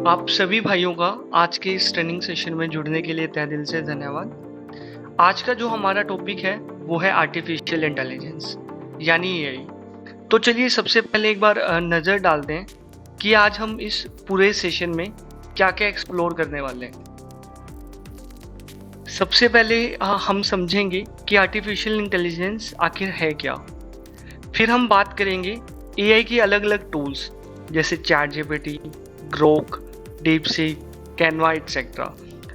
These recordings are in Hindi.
आप सभी भाइयों का आज के इस ट्रेनिंग सेशन में जुड़ने के लिए तहे दिल से धन्यवाद। आज का जो हमारा टॉपिक है वो है आर्टिफिशियल इंटेलिजेंस यानी एआई। तो चलिए सबसे पहले एक बार नज़र डाल दें कि आज हम इस पूरे सेशन में क्या-क्या एक्सप्लोर करने वाले हैं। सबसे पहले हम समझेंगे कि आर्टिफिशियल इंटेलिजेंस आखिर है क्या। फिर हम बात करेंगे एआई की अलग-अलग टूल्स जैसे ChatGPT, Grok, DeepSeek, Canva etcetera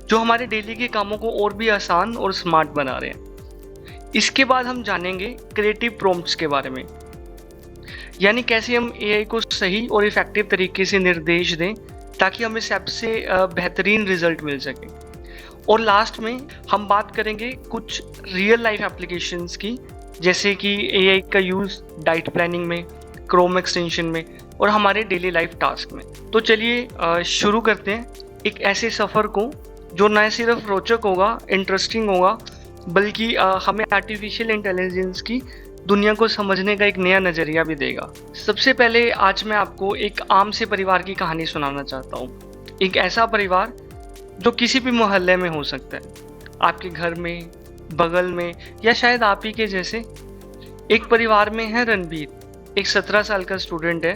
जो हमारे डेली के कामों को और भी आसान और स्मार्ट बना रहे हैं। इसके बाद हम जानेंगे क्रिएटिव प्रॉम्प्ट्स के बारे में, यानी कैसे हम एआई को सही और इफेक्टिव तरीके से निर्देश दें ताकि हमें सबसे बेहतरीन रिजल्ट मिल सके। और लास्ट में हम बात करेंगे कुछ रियल लाइफ एप्लीकेशंस की, जैसे कि एआई का यूज़ डाइट प्लानिंग में, क्रोम एक्सटेंशन में और हमारे डेली लाइफ टास्क में। तो चलिए शुरू करते हैं एक ऐसे सफ़र को जो न सिर्फ रोचक होगा, इंटरेस्टिंग होगा, बल्कि हमें आर्टिफिशियल इंटेलिजेंस की दुनिया को समझने का एक नया नज़रिया भी देगा। सबसे पहले आज मैं आपको एक आम से परिवार की कहानी सुनाना चाहता हूँ। एक ऐसा परिवार जो किसी भी मोहल्ले में हो सकता है, आपके घर में, बगल में या शायद आप ही के जैसे। एक परिवार में है रणबीर, एक 17 साल का स्टूडेंट है।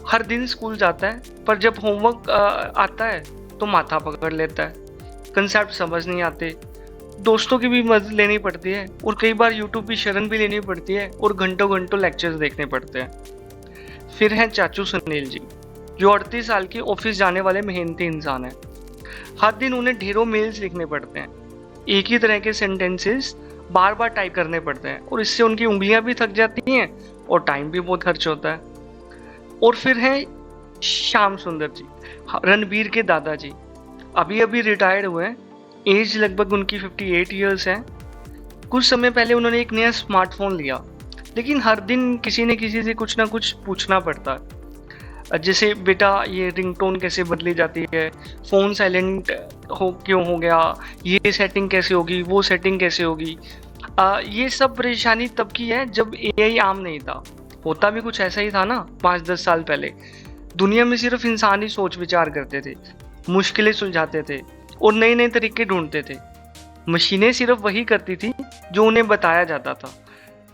हर दिन स्कूल जाता है, पर जब होमवर्क आता है तो माथा पकड़ लेता है, कंसेप्ट समझ नहीं आते, दोस्तों की भी मदद लेनी पड़ती है और कई बार यूट्यूब की शरण भी लेनी पड़ती है और घंटों घंटों लेक्चर्स देखने पड़ते हैं। फिर हैं चाचू सुनील जी, जो 38 साल के ऑफिस जाने वाले मेहनती इंसान हैं। हर दिन उन्हें ढेरों मेल्स लिखने पड़ते हैं, एक ही तरह के सेंटेंसेस बार बार टाइप करने पड़ते हैं और इससे उनकी उंगलियां भी थक जाती हैं और टाइम भी बहुत खर्च होता है। और फिर हैं श्याम सुंदर जी, रणबीर के दादाजी, अभी अभी रिटायर्ड हुए हैं, एज लगभग उनकी 58 ईयर्स है। कुछ समय पहले उन्होंने एक नया स्मार्टफोन लिया, लेकिन हर दिन किसी न किसी से कुछ ना कुछ पूछना पड़ता है, जैसे बेटा ये रिंगटोन कैसे बदली जाती है, फ़ोन साइलेंट क्यों हो गया, ये सेटिंग कैसे होगी, वो सेटिंग कैसे होगी। ये सब परेशानी तब की है जब एआई आम नहीं था। होता भी कुछ ऐसा ही था ना 5-10 साल पहले। दुनिया में सिर्फ इंसान ही सोच विचार करते थे, मुश्किलें सुलझाते थे और नए नए तरीके ढूंढते थे। मशीनें सिर्फ वही करती थी जो उन्हें बताया जाता था,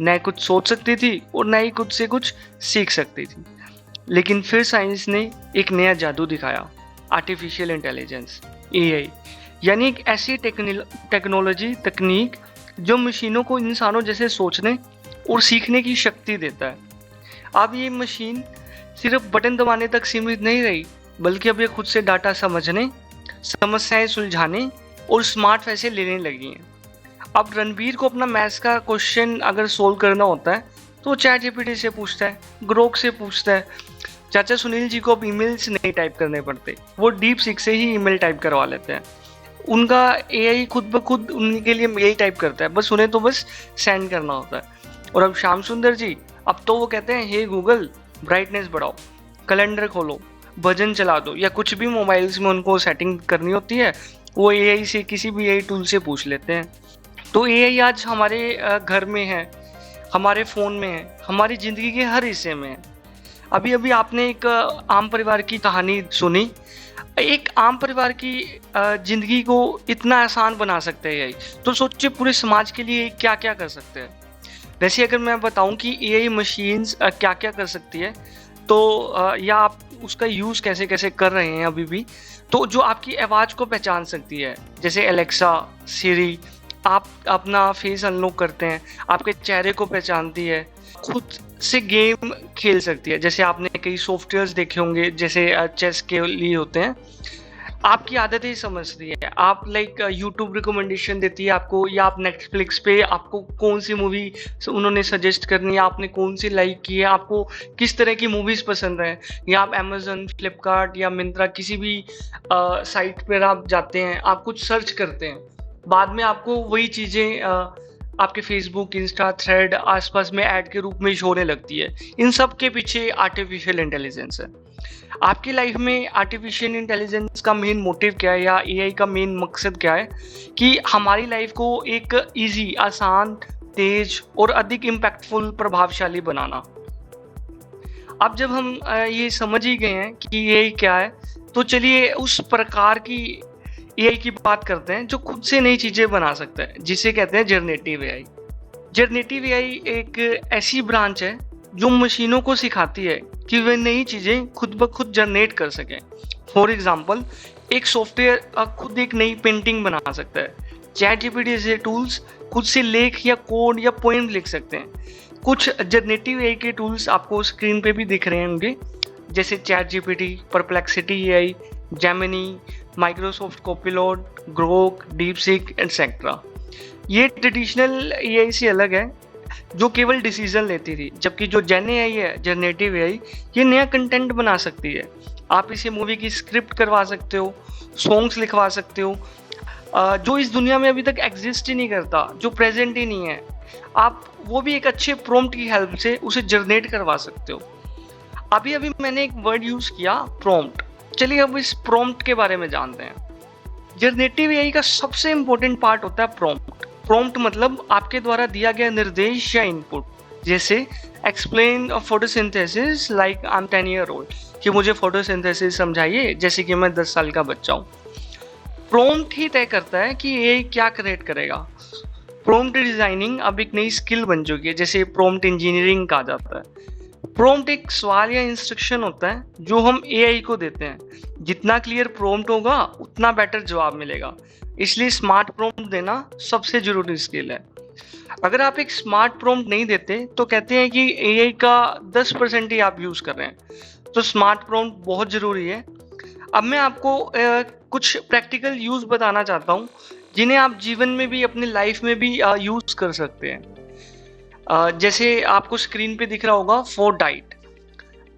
न कुछ सोच सकती थी और न ही कुछ से कुछ सीख सकती थी। लेकिन फिर साइंस ने एक नया जादू दिखाया, आर्टिफिशियल इंटेलिजेंस, एआई, यानी एक ऐसी टेक्नोलॉजी तकनीक जो मशीनों को इंसानों जैसे सोचने और सीखने की शक्ति देता है। अब ये मशीन सिर्फ बटन दबाने तक सीमित नहीं रही, बल्कि अब ये खुद से डाटा समझने, समस्याएं सुलझाने और स्मार्ट फैसले लेने लगी हैं। अब रणबीर को अपना मैथ्स का क्वेश्चन अगर सोल्व करना होता है तो चैट जीपीटी से पूछता है, ग्रोक से पूछता है। चाचा सुनील जी को अब ईमेल्स नहीं टाइप करने पड़ते, वो डीप सीक से ही ईमेल टाइप करवा लेते हैं। उनका एआई खुद ब खुद उनके लिए मेल टाइप करता है, बस उन्हें तो बस सेंड करना होता है। और अब श्याम सुंदर जी, अब तो वो कहते हैं, हे गूगल ब्राइटनेस बढ़ाओ, कैलेंडर खोलो, भजन चला दो, या कुछ भी मोबाइल्स में उनको सेटिंग करनी होती है वो एआई से, किसी भी एआई टूल से पूछ लेते हैं। तो एआई आज हमारे घर में है, हमारे फ़ोन में है, हमारी ज़िंदगी के हर हिस्से में है। अभी अभी आपने एक आम परिवार की कहानी सुनी। एक आम परिवार की ज़िंदगी को इतना आसान बना सकते हैं एआई, तो सोचिए पूरे समाज के लिए क्या क्या कर सकते हैं। वैसे अगर मैं बताऊं कि एआई मशीन्स क्या क्या कर सकती है, तो या आप उसका यूज़ कैसे कैसे कर रहे हैं अभी भी, तो जो आपकी आवाज़ को पहचान सकती है, जैसे एलेक्सा, सिरी, आप अपना फेस अनलॉक करते हैं, आपके चेहरे को पहचानती है, खुद से गेम खेल सकती है, जैसे आपने कई सॉफ्टवेयर्स देखे होंगे जैसे चेस के लिए होते हैं। आपकी आदतें ही समझती है, आप लाइक यूट्यूब रिकमेंडेशन देती है आपको, या आप नेटफ्लिक्स पे आपको कौन सी मूवी उन्होंने सजेस्ट करनी है, आपने कौन सी लाइक की है, आपको किस तरह की मूवीज़ पसंद है, या आप अमेजन, फ्लिपकार्ट या मिंत्रा किसी भी साइट पर आप जाते हैं, आप कुछ सर्च करते हैं, बाद में आपको वही चीज़ें आपके फेसबुक, इंस्टा, थ्रेड आसपास में ऐड के रूप में शो होने लगती है। इन सब के पीछे आर्टिफिशियल इंटेलिजेंस है। आपकी लाइफ में आर्टिफिशियल इंटेलिजेंस का मेन मोटिव क्या है, या एआई का मेन मकसद क्या है, कि हमारी लाइफ को एक इजी, आसान, तेज और अधिक इम्पैक्टफुल, प्रभावशाली बनाना। अब जब हम ये समझ ही गए हैं कि ये क्या है, तो चलिए उस प्रकार की एआई की बात करते हैं जो खुद से नई चीजें बना सकता है, जिसे कहते हैं जनरेटिव एआई। जनरेटिव एआई एक ऐसी ब्रांच है जो मशीनों को सिखाती है कि वे नई चीजें खुद ब खुद जनरेट कर सकें। फॉर एग्जाम्पल, एक सॉफ्टवेयर खुद एक नई पेंटिंग बना सकता है। चैट जीपीटी जैसे टूल्स खुद से लेख या कोड या पोएम लिख सकते हैं। कुछ जनरेटिव एआई के टूल्स आपको स्क्रीन पे भी दिख रहे होंगे, जैसे chat GPT, Perplexity AI, Gemini, Microsoft Copilot, Grok, DeepSeek etcetera. ये ट्रेडिशनल एआई से अलग है जो केवल डिसीजन लेती थी, जबकि जो जेन एआई है, जनरेटिव एआई, ये नया कंटेंट बना सकती है। आप इसे मूवी की स्क्रिप्ट करवा सकते हो, सॉन्ग्स लिखवा सकते हो, जो इस दुनिया में अभी तक एग्जिस्ट ही नहीं करता, जो प्रेजेंट ही नहीं है। आप वो भी एक अच्छे प्रॉम्प्ट की हेल्प से उसे जनरेट करवा सकते हो। अभी अभी मैंने एक वर्ड यूज किया, प्रॉम्प्ट। चलिए अब इस प्रॉम्प्ट के बारे में जानते हैं। जनरेटिव एआई का सबसे इंपॉर्टेंट पार्ट होता है प्रॉम्प्ट। प्रॉम्प्ट मतलब आपके द्वारा दिया गया निर्देश या इनपुट। जैसे explain photosynthesis like I am 10 year old, कि मुझे फोटोसिंथेसिस समझाइए जैसे कि मैं 10 साल का बच्चा हूँ। प्रॉम्प्ट ही तय करता है कि एआई क्या क्रिएट करेगा। प्रॉम्प्ट डिजाइनिंग अब एक नई स्किल बन चुकी है, जैसे प्रॉम्प्ट इंजीनियरिंग कहा जाता है। प्रॉम्प्ट एक सवाल या इंस्ट्रक्शन होता है जो हम एआई को देते हैं। जितना क्लियर प्रॉम्प्ट होगा उतना बेटर जवाब मिलेगा। इसलिए स्मार्ट प्रॉम्प्ट देना सबसे जरूरी स्किल है। अगर आप एक स्मार्ट प्रॉम्प्ट नहीं देते तो कहते हैं कि एआई का 10% ही आप यूज कर रहे हैं। तो स्मार्ट प्रॉम्प्ट बहुत जरूरी है। अब मैं आपको कुछ प्रैक्टिकल यूज बताना चाहता हूँ जिन्हें आप जीवन में भी, अपनी लाइफ में भी यूज कर सकते हैं। जैसे आपको स्क्रीन पे दिख रहा होगा फॉर डाइट।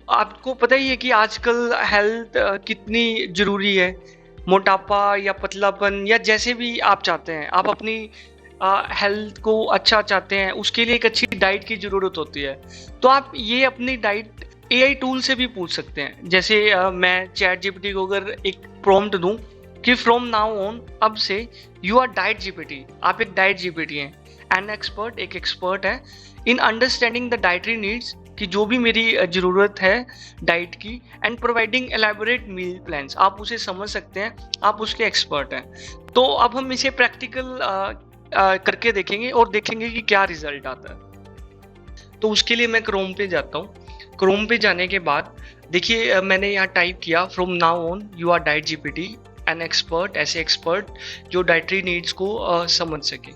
आपको पता ही है कि आजकल हेल्थ कितनी जरूरी है। मोटापा या पतलापन या जैसे भी आप चाहते हैं, आप अपनी हेल्थ को अच्छा चाहते हैं, उसके लिए एक अच्छी डाइट की ज़रूरत होती है। तो आप ये अपनी डाइट एआई टूल से भी पूछ सकते हैं। जैसे मैं चैट जीपीटी को अगर एक प्रॉम्प्ट दूं कि फ्रॉम नाउ ऑन, अब से यू आर डाइट जीपीटी, आप एक डाइट जीपीटी हैं। एन एक्सपर्ट, एक एक्सपर्ट है in understanding the dietary needs, कि जो भी मेरी ज़रूरत है डाइट की, and providing elaborate meal plans, आप उसे समझ सकते हैं, आप उसके एक्सपर्ट हैं। तो अब हम इसे प्रैक्टिकल करके देखेंगे और देखेंगे कि क्या रिजल्ट आता है। तो उसके लिए मैं क्रोम पे जाता हूँ। क्रोम पे जाने के बाद देखिए मैंने यहाँ टाइप किया from now on you are diet GPT an expert, ऐसे एक्सपर्ट जो डाइटरी नीड्स को समझ सके।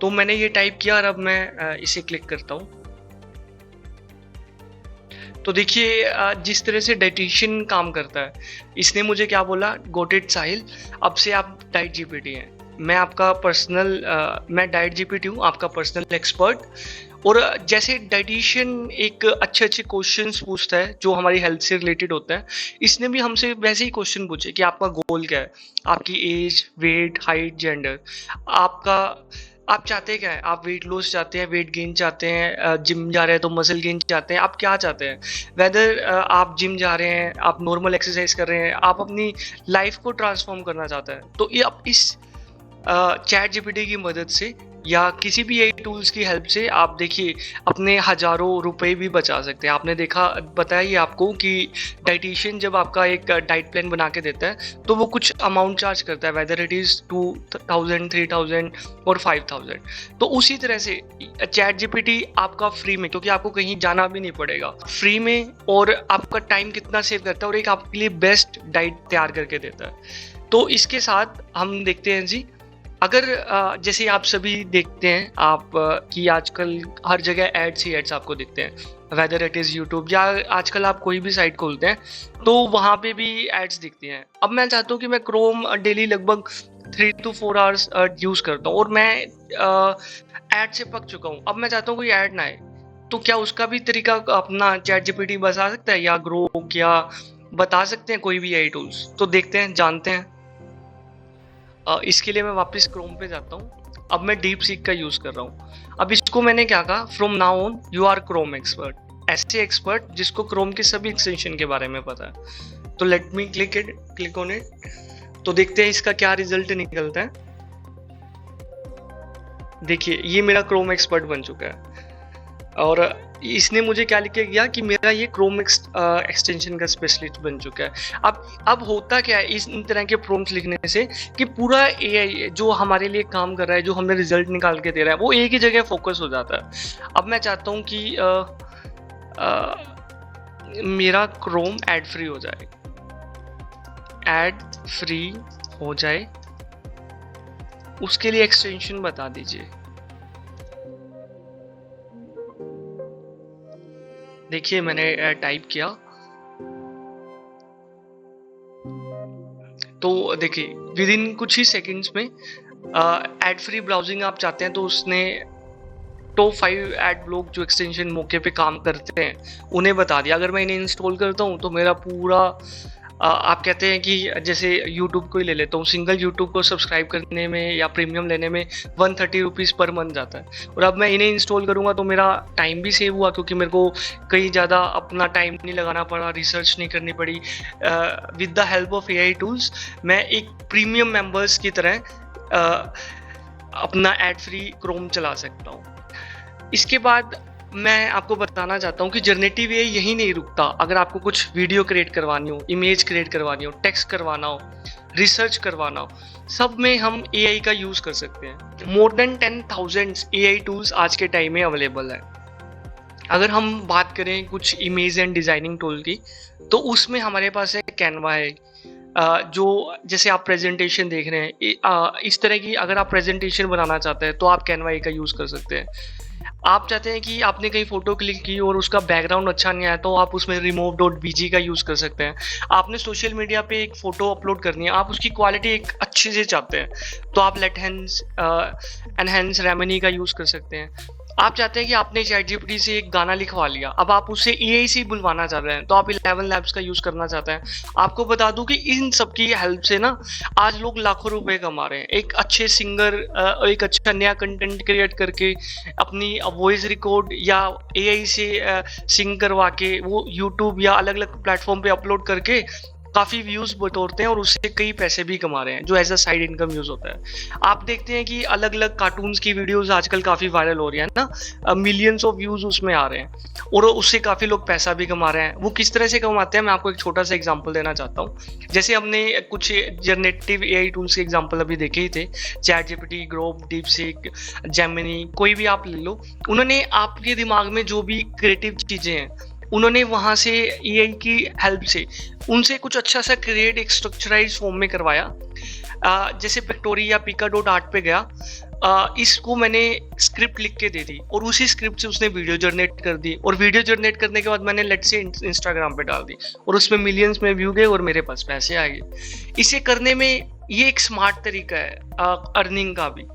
तो मैंने ये टाइप किया और अब मैं इसे क्लिक करता हूँ। तो देखिए जिस तरह से डाइटिशियन काम करता है, इसने मुझे क्या बोला, गोट इट साहिल, अब से आप डाइट जीपीटी हैं। मैं आपका पर्सनल मैं डाइट जीपीटी हूँ, आपका पर्सनल एक्सपर्ट। और जैसे डाइटिशियन एक अच्छे अच्छे क्वेश्चंस पूछता है जो हमारी हेल्थ से रिलेटेड होता है, इसने भी हमसे वैसे ही क्वेश्चन पूछे कि आपका गोल क्या है, आपकी एज, वेट, हाइट, जेंडर, आप चाहते क्या है, आप वेट लॉस चाहते हैं, वेट गेन चाहते हैं, जिम जा रहे हैं तो मसल गेन चाहते हैं, आप क्या चाहते हैं, वेदर आप जिम जा रहे हैं, आप नॉर्मल एक्सरसाइज कर रहे हैं, आप अपनी लाइफ को ट्रांसफॉर्म करना चाहते हैं। तो ये आप इस चैट जीपीटी की मदद से या किसी भी एआई टूल्स की हेल्प से आप देखिए अपने हजारों रुपए भी बचा सकते हैं। आपने देखा, बताया ही आपको कि डाइटिशियन जब आपका एक डाइट प्लान बना के देता है तो वो कुछ अमाउंट चार्ज करता है, वेदर इट इज़ 2000, 3000 और 5000। तो उसी तरह से चैट जीपीटी आपका फ्री में, क्योंकि आपको कहीं जाना भी नहीं पड़ेगा, फ्री में, और आपका टाइम कितना सेव करता है और एक आपके लिए बेस्ट डाइट तैयार करके देता है। तो इसके साथ हम देखते हैं जी, अगर जैसे आप सभी देखते हैं आप कि आजकल हर जगह एड्स ही एड्स आपको दिखते हैं, वेदर इट इज़ यूट्यूब या आजकल आप कोई भी साइट खोलते हैं तो वहाँ पे भी एड्स दिखती हैं। अब मैं चाहता हूँ कि मैं क्रोम डेली लगभग 3 to 4 आवर्स यूज़ करता हूँ और मैं ऐड से पक चुका हूँ। अब मैं चाहता हूँ कोई ऐड ना आए, तो क्या उसका भी तरीका अपना चैट जीपीटी बता सकता है, या ग्रोक, या बता सकते हैं कोई भी एआई टूल्स? तो देखते हैं, जानते हैं। इसके लिए मैं वापस क्रोम पे जाता हूँ। अब मैं डीप सीक का यूज़ कर रहा हूँ। अब इसको मैंने क्या कहा, from now on you are Chrome expert, ऐसे एक्सपर्ट जिसको क्रोम के सभी एक्सटेंशन के बारे में पता है। तो let me click on it. तो देखते हैं इसका क्या रिजल्ट निकलता है। देखिए ये मेरा क्रोम एक्सपर्ट बन चुका है और इसने मुझे क्या लिख के गया कि मेरा ये क्रोम एक्सटेंशन का स्पेशलिस्ट बन चुका है। अब होता क्या है इन तरह के प्रॉम्प्ट्स लिखने से कि पूरा एआई जो हमारे लिए काम कर रहा है, जो हमें रिजल्ट निकाल के दे रहा है, वो एक ही जगह फोकस हो जाता है। अब मैं चाहता हूँ कि मेरा क्रोम एड फ्री हो जाए, एड फ्री हो जाए, उसके लिए एक्सटेंशन बता दीजिए। देखिए मैंने टाइप किया तो देखिए विद इन कुछ ही सेकंड्स में एड फ्री ब्राउजिंग आप चाहते हैं तो उसने टॉप 5 एड ब्लॉक जो एक्सटेंशन मौके पे काम करते हैं उन्हें बता दिया। अगर मैं इन्हें इंस्टॉल करता हूँ तो मेरा पूरा आप कहते हैं कि जैसे यूट्यूब को ही ले लेता हूँ, सिंगल यूट्यूब को सब्सक्राइब करने में या प्रीमियम लेने में 130 रुपीज़ पर मंथ जाता है। और अब मैं इन्हें इंस्टॉल करूँगा तो मेरा टाइम भी सेव हुआ, क्योंकि मेरे को कहीं ज़्यादा अपना टाइम नहीं लगाना पड़ा, रिसर्च नहीं करनी पड़ी। With the help of AI tools मैं एक प्रीमियम मेंबर्स की तरह अपना एड फ्री क्रोम चला सकता हूँ। इसके बाद मैं आपको बताना चाहता हूँ कि जनरेटिव एआई यही नहीं रुकता। अगर आपको कुछ वीडियो क्रिएट करवानी हो, इमेज क्रिएट करवानी हो, टेक्स्ट करवाना हो, रिसर्च करवाना हो, सब में हम एआई का यूज़ कर सकते हैं। मोर देन 10,000 एआई टूल्स आज के टाइम में अवेलेबल है। अगर हम बात करें कुछ इमेज एंड डिज़ाइनिंग टूल की, तो उसमें हमारे पास है कैनवा है, जो जैसे आप प्रेजेंटेशन देख रहे हैं, इस तरह की अगर आप प्रेजेंटेशन बनाना चाहते हैं तो आप कैनवा का यूज़ कर सकते हैं। आप चाहते हैं कि आपने कहीं फोटो क्लिक की और उसका बैकग्राउंड अच्छा नहीं आया तो आप उसमें remove.bg का यूज़ कर सकते हैं। आपने सोशल मीडिया पे एक फ़ोटो अपलोड करनी है, आप उसकी क्वालिटी एक अच्छे से चाहते हैं तो आप एनहेंस रेमनी का यूज़ कर सकते हैं। आप चाहते हैं कि आपने ChatGPT से एक गाना लिखवा लिया, अब आप उससे एआई से बुलवाना चाह रहे हैं तो आप 11 लैब्स का यूज़ करना चाहते हैं। आपको बता दूं कि इन सब की हेल्प से ना आज लोग लाखों रुपए कमा रहे हैं। एक अच्छे सिंगर एक अच्छा नया कंटेंट क्रिएट करके अपनी वॉइस रिकॉर्ड या एआई से सिंग करवा के वो यूट्यूब या अलग अलग प्लेटफॉर्म पे अपलोड करके काफ़ी व्यूज़ बटोरते हैं और उससे कई पैसे भी कमा रहे हैं, जो as a side income use होता है। आप देखते हैं कि अलग अलग कार्टून्स की वीडियोस आजकल काफ़ी वायरल हो रही है ना, मिलियंस ऑफ व्यूज़ उसमें आ रहे हैं और उससे काफ़ी लोग पैसा भी कमा रहे हैं। वो किस तरह से कमाते हैं मैं आपको एक छोटा सा एग्जांपल देना चाहता हूँ। जैसे हमने कुछ जनरेटिव एआई टूल्स के एग्जांपल अभी देखे ही थे, ChatGPT, ग्रोक, डीपसीक, जेमिनी, कोई भी आप ले लो। उन्होंने आपके दिमाग में जो भी क्रिएटिव चीज़ें हैं उन्होंने वहाँ से एआई की हेल्प से उनसे कुछ अच्छा सा क्रिएट एक स्ट्रक्चराइज फॉर्म में करवाया। जैसे पिक्टोरी या पिका.आर्ट पे गया, इसको मैंने स्क्रिप्ट लिख के दे दी और उसी स्क्रिप्ट से उसने वीडियो जनरेट कर दी और वीडियो जनरेट करने के बाद मैंने लेट से इंस्टाग्राम पे डाल दी और उसमें मिलियंस में व्यू गए और मेरे पास पैसे आ गए। इसे करने में ये एक स्मार्ट तरीका है अर्निंग का भी,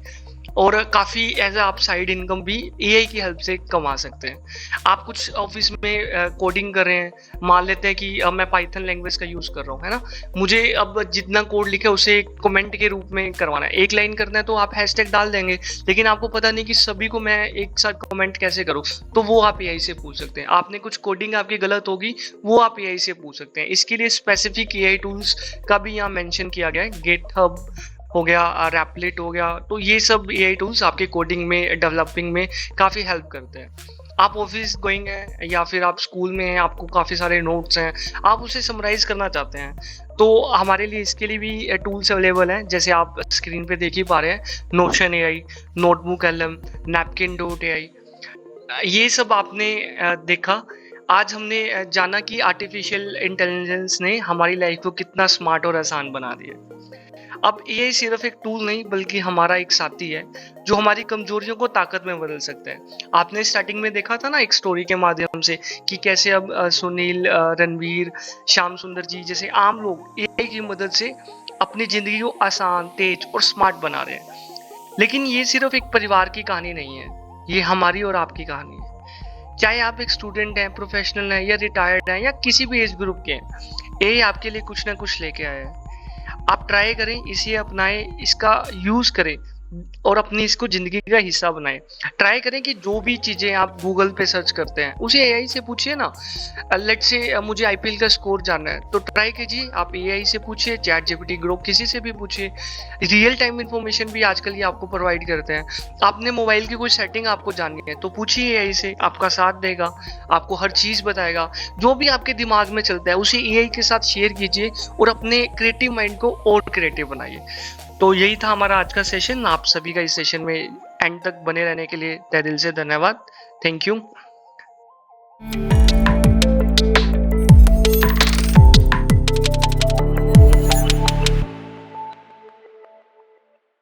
और काफ़ी एज आप साइड इनकम भी एआई की हेल्प से कमा सकते हैं। आप कुछ ऑफिस में कोडिंग कर रहे हैं, मान लेते हैं कि मैं पाइथन लैंग्वेज का यूज़ कर रहा हूँ, है ना, मुझे अब जितना कोड लिखा है उसे कमेंट के रूप में करवाना है। एक लाइन करना है तो आप हैशटैग डाल देंगे, लेकिन आपको पता नहीं कि सभी को मैं एक साथ कमेंट कैसे करूँ, तो वो आप एआई से पूछ सकते हैं। आपने कुछ कोडिंग आपकी गलत होगी, वो आप एआई से पूछ सकते हैं। इसके लिए स्पेसिफिक एआई टूल्स का भी यहाँ मेंशन किया गया है, गिटहब हो गया, रैपलेट हो गया, तो ये सब एआई टूल्स आपके कोडिंग में, डेवलपिंग में काफ़ी हेल्प करते हैं। आप ऑफिस गोइंग हैं या फिर आप स्कूल में हैं, आपको काफ़ी सारे नोट्स हैं, आप उसे समराइज करना चाहते हैं, तो हमारे लिए इसके लिए भी टूल्स अवेलेबल हैं। जैसे आप स्क्रीन पे देख ही पा रहे हैं, notion AI, notebook LM, napkin.ai, ये सब आपने देखा। आज हमने जाना कि आर्टिफिशियल इंटेलिजेंस ने हमारी लाइफ को कितना स्मार्ट और आसान बना दिया। अब ये सिर्फ एक टूल नहीं बल्कि हमारा एक साथी है जो हमारी कमजोरियों को ताकत में बदल सकता है। आपने स्टार्टिंग में देखा था ना एक स्टोरी के माध्यम से कि कैसे अब सुनील, रणवीर, श्याम सुंदर जी जैसे आम लोग एआई की मदद से अपनी जिंदगी को आसान, तेज और स्मार्ट बना रहे हैं। लेकिन ये सिर्फ एक परिवार की कहानी नहीं है, ये हमारी और आपकी कहानी है। चाहे आप एक स्टूडेंट हैं, प्रोफेशनल हैं या रिटायर्ड हैं या किसी भी एज ग्रुप के हैं, एआई आपके लिए कुछ ना कुछ लेके आया है। आप ट्राई करें, इसे अपनाएं, इसका यूज़ करें, और अपनी इसको ज़िंदगी का हिस्सा बनाएँ। ट्राई करें कि जो भी चीज़ें आप गूगल पे सर्च करते हैं, उसे एआई से पूछिए ना। लेट्स से मुझे आईपीएल का स्कोर जानना है, तो ट्राई कीजिए, आप एआई से पूछिए, चैटजीपीटी, ग्रोक किसी से भी पूछिए। रियल टाइम इन्फॉर्मेशन भी आजकल ये आपको प्रोवाइड करते हैं। आपने मोबाइल की कोई सेटिंग आपको जाननी है, तो पूछिए एआई से, आपका साथ देगा, आपको हर चीज़ बताएगा। जो भी आपके दिमाग में चलता है, उसे एआई के साथ शेयर कीजिए और अपने क्रिएटिव माइंड को और क्रिएटिव बनाइए। तो यही था हमारा आज का सेशन। आप सभी का इस सेशन में एंड तक बने रहने के लिए तहे दिल से धन्यवाद। Thank you.